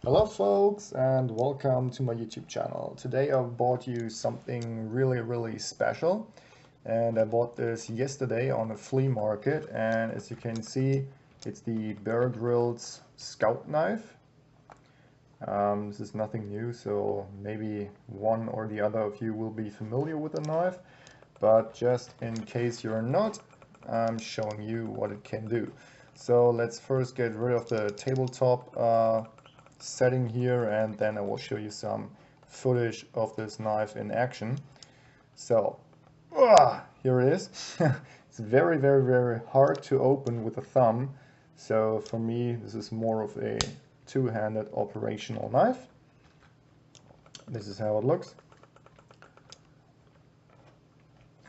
Hello folks and welcome to my YouTube channel. Today I bought you something really special, and I bought this yesterday on a flea market, and as you can see it's the Grylls Scout knife. This is nothing new, so maybe one or the other of you will be familiar with the knife, but just in case you're not, I'm showing you what it can do. So let's first get rid of the tabletop setting here, and then I will show you some footage of this knife in action. So here it is. It's very hard to open with a thumb, so for me this is more of a two-handed operational knife. This is how it looks,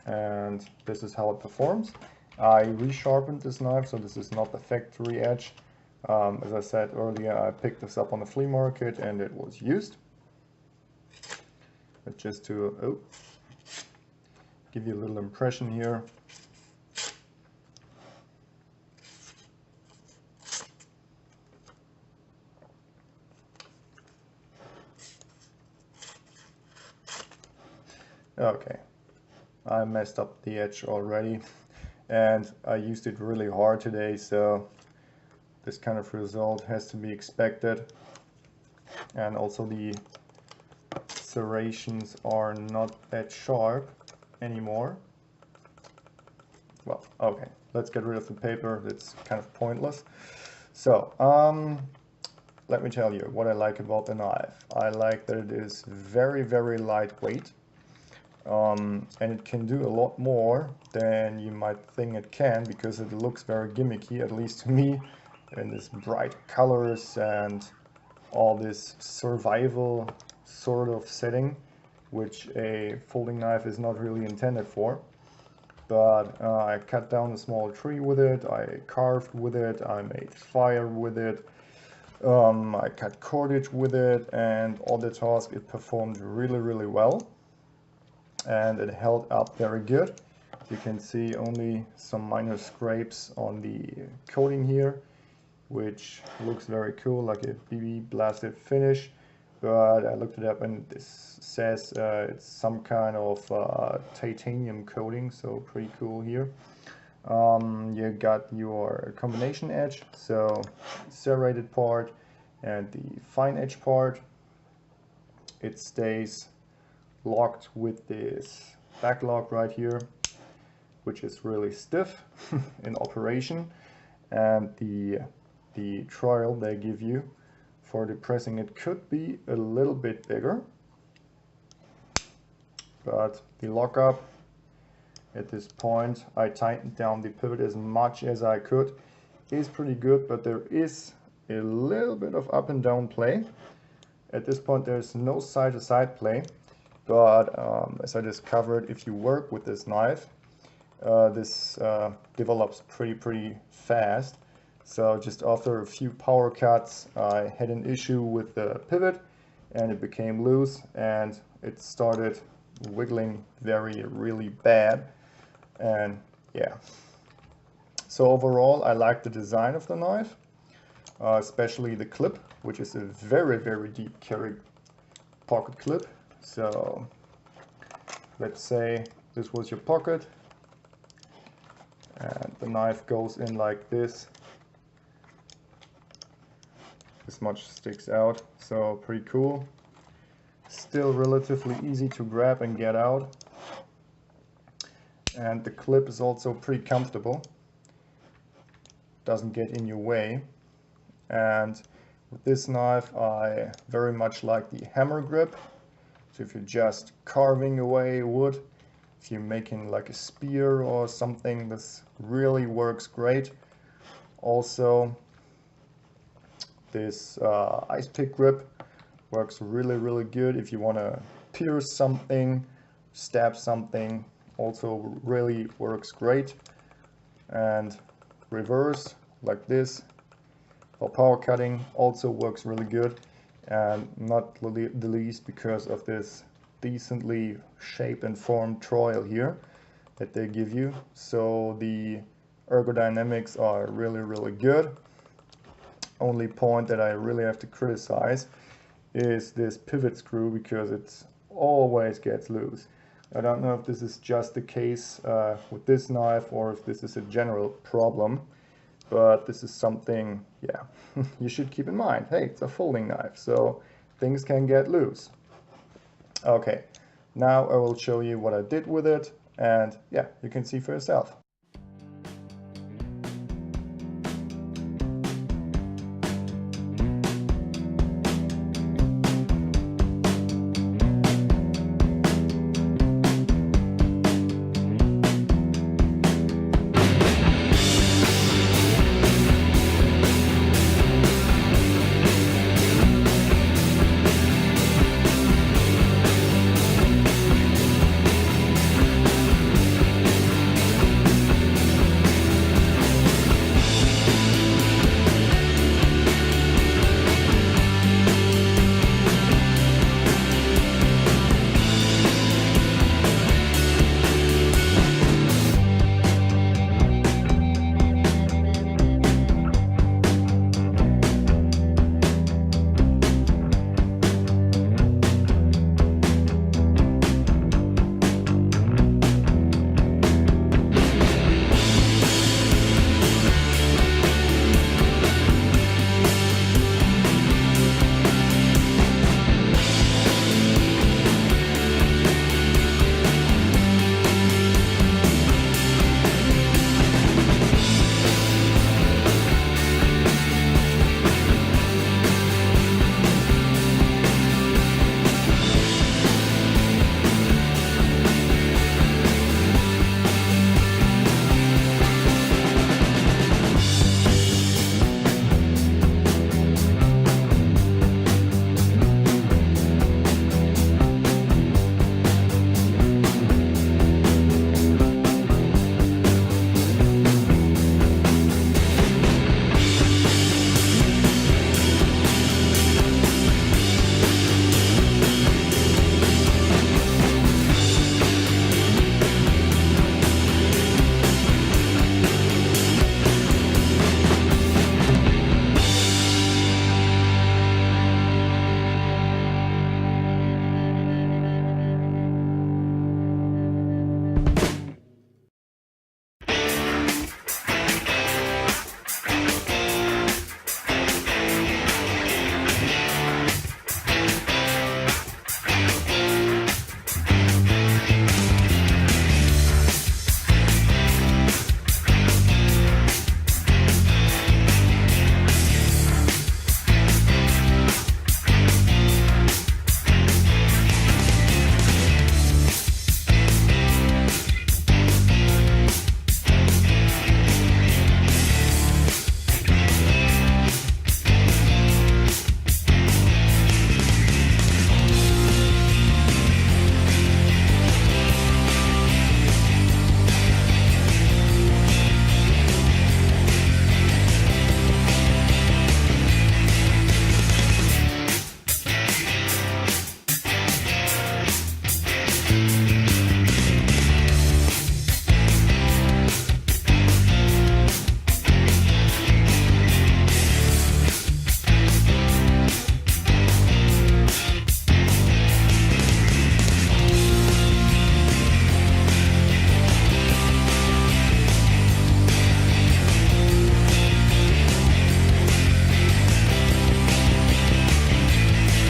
and this is how it performs. I resharpened this knife, so this is not the factory edge. As I said earlier, I picked this up on the flea market and it was used. But just to give you a little impression here. Okay, I messed up the edge already, and I used it really hard today, so this kind of result has to be expected. And also the serrations are not that sharp anymore. Well, okay, let's get rid of the paper. That's kind of pointless. So let me tell you what I like about the knife. I like that it is very lightweight, and it can do a lot more than you might think it can, because it looks very gimmicky, at least to me, in this bright colors and all this survival sort of setting, which a folding knife is not really intended for. But I cut down a small tree with it, I carved with it, I made fire with it, I cut cordage with it, and all the tasks it performed really well, and it held up very good. You can see only some minor scrapes on the coating here, which looks very cool, like a BB blasted finish. But I looked it up and this says it's some kind of titanium coating, so pretty cool here. You got your combination edge, so serrated part and the fine edge part. It stays locked with this back lock right here, which is really stiff in operation, and the trial they give you for depressing it could be a little bit bigger, but the lockup at this point, I tightened down the pivot as much as I could, is pretty good, but there is a little bit of up and down play. At this point there's no side to side play, but as I discovered, if you work with this knife, this develops pretty fast. So just after a few power cuts, I had an issue with the pivot and it became loose and it started wiggling really bad. And yeah, so overall I like the design of the knife, especially the clip, which is a very deep carry pocket clip. So let's say this was your pocket and the knife goes in like this. This much sticks out, so pretty cool. Still relatively easy to grab and get out. And the clip is also pretty comfortable. Doesn't get in your way. And with this knife I very much like the hammer grip. So if you're just carving away wood, if you're making like a spear or something, this really works great. Also, this ice pick grip works really good if you want to pierce something, stab something, also really works great. And reverse like this for power cutting also works really good, and not the least because of this decently shaped and formed trowel here that they give you. So the ergodynamics are really good. only point that I really have to criticize is this pivot screw, because it always gets loose. I don't know if this is just the case with this knife or if this is a general problem, but this is something, yeah, you should keep in mind. Hey, it's a folding knife, so things can get loose. Okay, now I will show you what I did with it, and yeah, you can see for yourself.